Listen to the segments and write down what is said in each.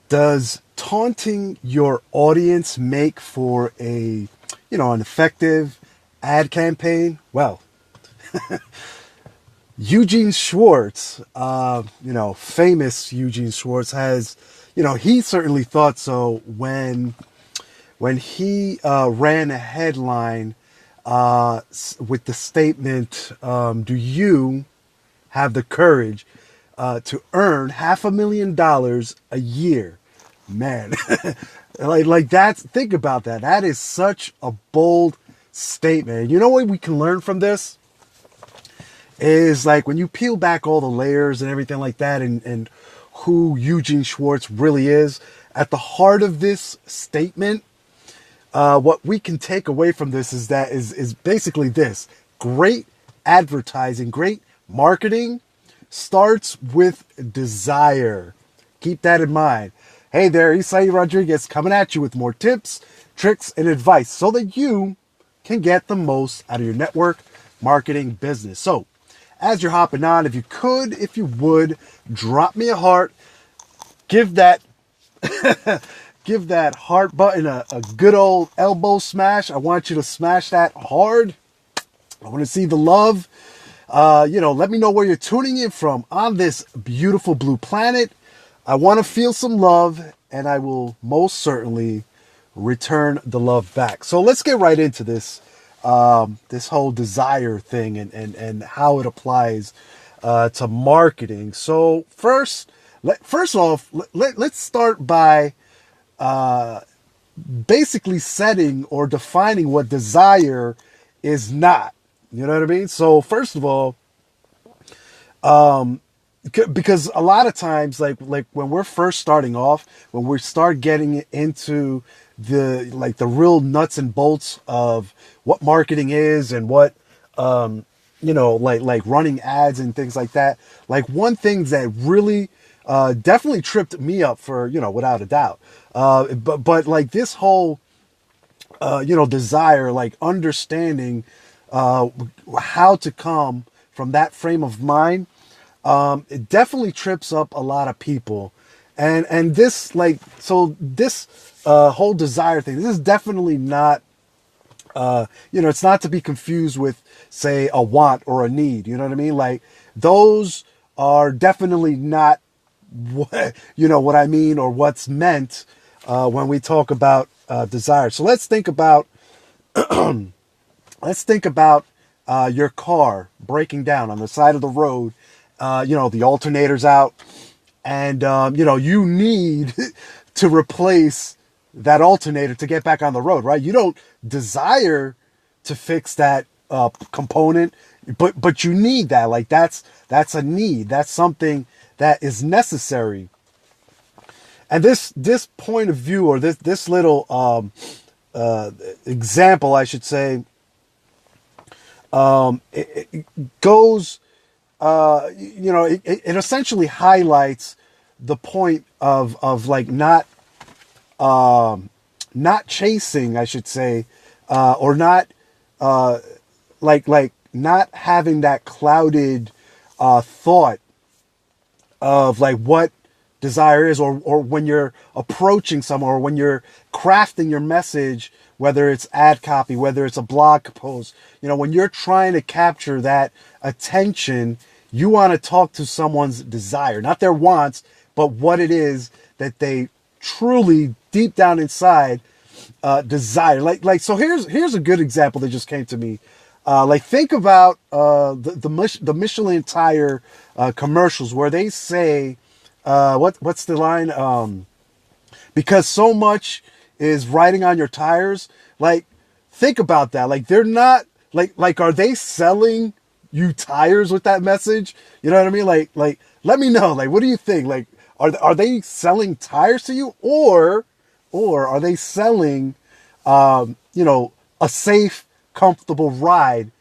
Does taunting your audience make for an effective ad campaign? Well, Eugene Schwartz, famous Eugene Schwartz has, he certainly thought so when he ran a headline with the statement, "Do you have the courage to earn $500,000 a year?" Man, like that's, think about that. That is such a bold statement. You know what we can learn from this is, like, when you peel back all the layers and everything like that, and who Eugene Schwartz really is at the heart of this statement. What we can take away from this is basically this: great advertising, great marketing starts with desire. Keep that in mind. Hey there, Isai Rodriguez coming at you with more tips, tricks, and advice so that you can get the most out of your network marketing business. So, as you're hopping on, if you would, drop me a heart, give that give that heart button a good old elbow smash. I want you to smash that hard. I want to see the love. Let me know where you're tuning in from on this beautiful blue planet. I want to feel some love, and I will most certainly return the love back. So let's get right into this, this whole desire thing and how it applies to marketing. So first off, let's start by basically setting or defining what desire is not. You know what I mean? So first of all, because a lot of times, like when we're first starting off, when we start getting into the real nuts and bolts of what marketing is and what, like running ads and things like that. Like, one thing that really, definitely tripped me up for, without a doubt. But like this whole, desire, like understanding, how to come from that frame of mind, it definitely trips up a lot of people. And this, this whole desire thing, this is definitely not, it's not to be confused with, say, a want or a need. You know what I mean? Like, those are definitely not what I mean, or what's meant when we talk about desire. So let's think about your car breaking down on the side of the road. The alternator's out, and you need to replace that alternator to get back on the road, right? You don't desire to fix that component, but you need that. Like, that's a need. That's something that is necessary. And this point of view, or this little example, I should say, it goes, it essentially highlights the point of like not chasing, I should say, or not like not having that clouded thought of like what desire is, or when you're approaching someone, or when you're crafting your message, whether it's ad copy, whether it's a blog post, when you're trying to capture that attention, you want to talk to someone's desire, not their wants, but what it is that they truly deep down inside desire. So here's a good example that just came to me. Think about the Michelin tire commercials, where they say, what's the line? Because so much is riding on your tires. Like, think about that. Like, they're not like are they selling you tires with that message? You know what I mean? Like let me know. Like, what do you think? Like, are they selling tires to you, or are they selling a safe, comfortable ride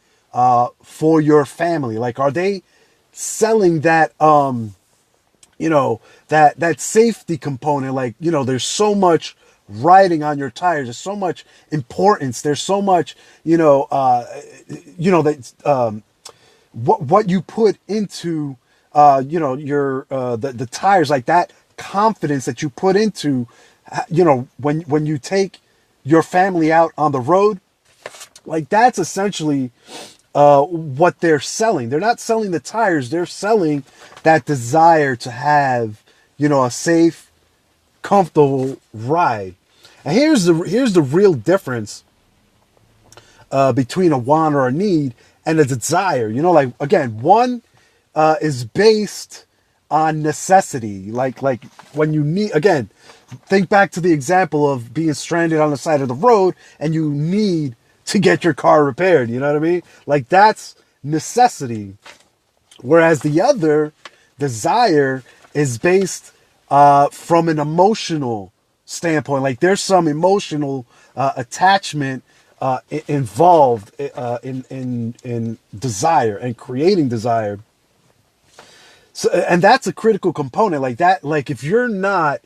for your family? Like, are they selling that that safety component? Like, there's so much riding on your tires, there's so much importance, there's so much that what you put into your the tires, like that confidence that you put into, when you take your family out on the road, like that's essentially what they're selling. They're not selling the tires. They're selling that desire to have, a safe, comfortable ride. And here's the real difference between a want or a need and a desire. Like again, one is based on necessity. Like when you need, again, think back to the example of being stranded on the side of the road and you need to get your car repaired. You know what I mean? Like that's necessity. Whereas the other, desire, is based from an emotional standpoint. Like there's some emotional attachment involved in desire and creating desire. So, and that's a critical component. Like that, like if you're not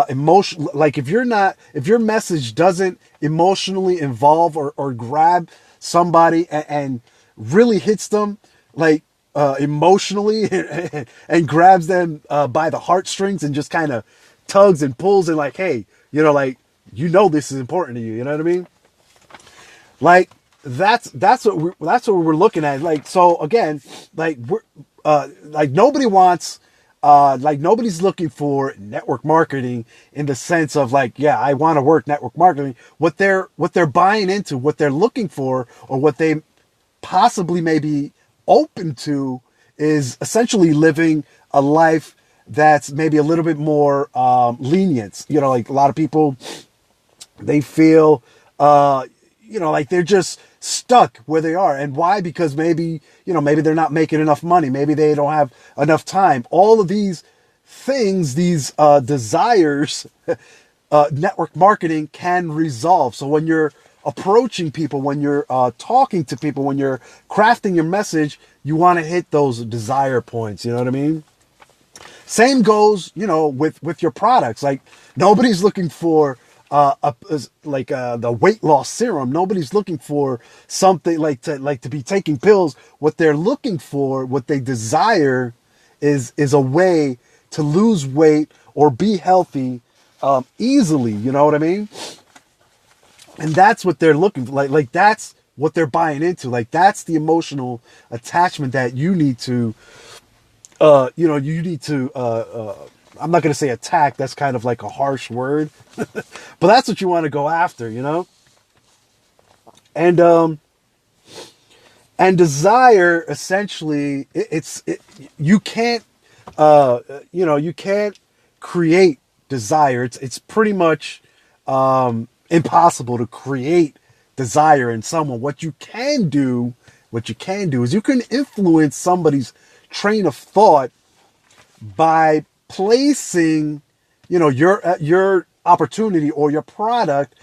emotional, like if your message doesn't emotionally involve or grab somebody and really hits them like emotionally and grabs them by the heartstrings and just kind of tugs and pulls and like, hey, this is important to you. You know what I mean? Like that's what we're looking at. Like, so again, like we're like nobody wants like nobody's looking for network marketing in the sense of like, yeah, I want to work network marketing. What they're buying into, what they're looking for, or what they possibly may be open to is essentially living a life that's maybe a little bit more lenient. Like a lot of people, they feel like they're just stuck where they are. And why? Because maybe they're not making enough money. Maybe they don't have enough time. All of these things, these desires, network marketing can resolve. So when you're approaching people, when you're talking to people, when you're crafting your message, you want to hit those desire points. You know what I mean? Same goes, with your products. Like nobody's looking for the weight loss serum. Nobody's looking for something like to be taking pills. What they're looking for, what they desire, is a way to lose weight or be healthy easily. You know what I mean? And that's what they're looking for. Like that's what they're buying into. Like that's the emotional attachment that you need to, I'm not going to say attack. That's kind of like a harsh word, but that's what you want to go after, and desire, essentially, you can't, you can't create desire. It's pretty much, impossible to create desire in someone. What you can do is you can influence somebody's train of thought by placing, your opportunity or your product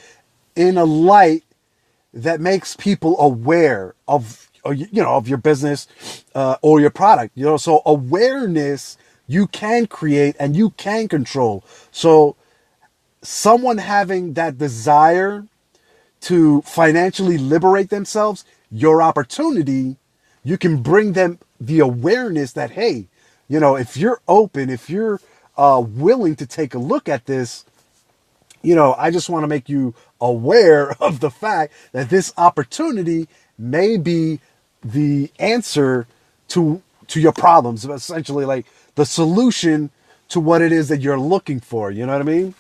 in a light that makes people aware of your business or your product. So awareness you can create and you can control. So someone having that desire to financially liberate themselves, your opportunity, you can bring them the awareness that, hey, if you're open, if you're willing to take a look at this, I just want to make you aware of the fact that this opportunity may be the answer to your problems, essentially like the solution to what it is that you're looking for. You know what I mean?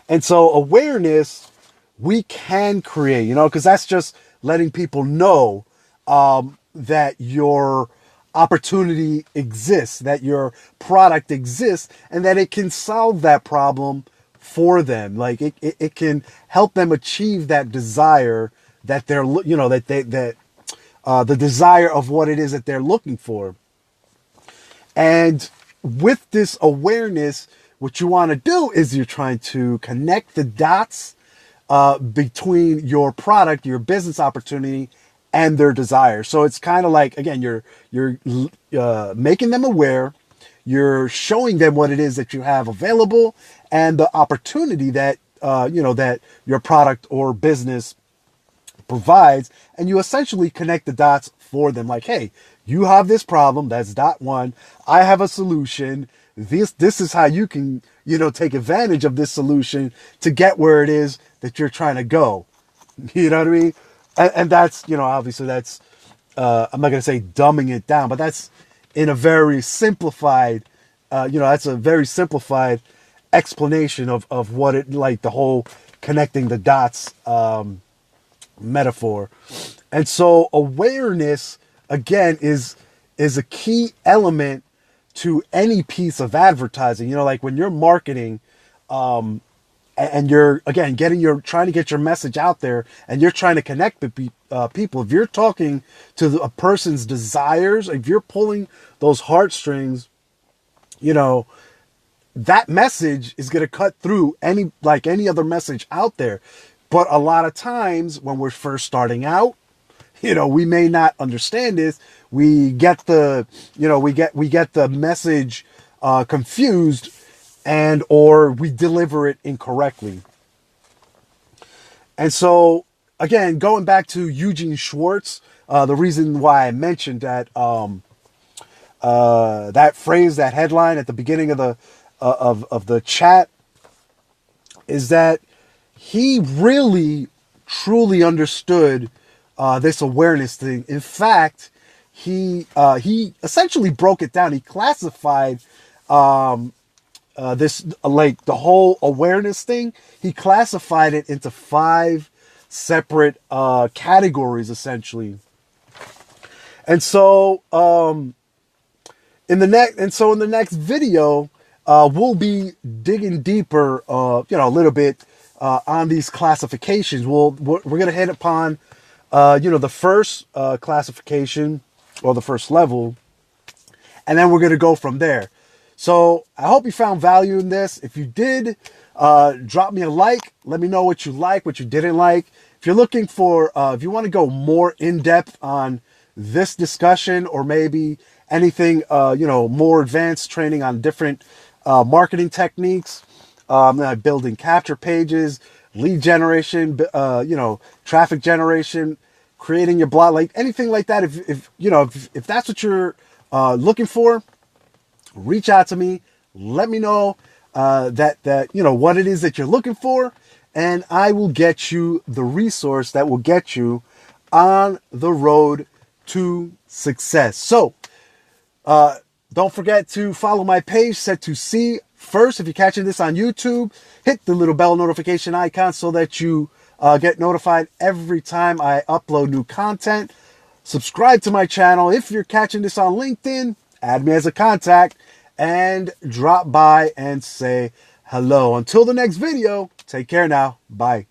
And so awareness, we can create, because that's just letting people know that your opportunity exists, that your product exists, and that it can solve that problem for them. Like it can help them achieve that desire that they're, the desire of what it is that they're looking for. And with this awareness, what you want to do is you're trying to connect the dots between your product, your business opportunity, and their desire. So it's kind of like, again, you're making them aware, you're showing them what it is that you have available and the opportunity that that your product or business provides, and you essentially connect the dots for them. Like, hey, you have this problem, that's dot one. I have a solution this is how you can, take advantage of this solution to get where it is that you're trying to go. You know what I mean? And that's, obviously that's, I'm not going to say dumbing it down, but that's in a very simplified, that's a very simplified explanation of what it, like the whole connecting the dots metaphor. And so awareness, again, is a key element to any piece of advertising. Like when you're marketing, and you're, again, trying to get your message out there, and you're trying to connect the people. If you're talking to a person's desires, if you're pulling those heartstrings, that message is going to cut through any other message out there. But a lot of times when we're first starting out, we may not understand this. We get the, we get the message confused, and or we deliver it incorrectly. And so, again, going back to Eugene Schwartz, the reason why I mentioned that that phrase, that headline at the beginning of the chat, is that he really truly understood this awareness thing. In fact, he essentially broke it down. He classified this, like the whole awareness thing. He classified it into 5 separate categories, essentially. And so in the next video, we'll be digging deeper, a little bit on these classifications. We're going to hit upon, the first classification, or the first level, and then we're going to go from there. So I hope you found value in this. If you did, drop me a like. Let me know what you like, what you didn't like. If you're looking for, if you want to go more in depth on this discussion, or maybe anything, more advanced training on different marketing techniques, building capture pages, lead generation, traffic generation, creating your blog, like anything like that. If that's what you're looking for, reach out to me. Let me know that what it is that you're looking for, and I will get you the resource that will get you on the road to success. So don't forget to follow my page, set to see first. If you're catching this on YouTube, hit the little bell notification icon so that you get notified every time I upload new content. Subscribe to my channel. If you're catching this on LinkedIn, add me as a contact and drop by and say hello. Until the next video, take care now. Bye.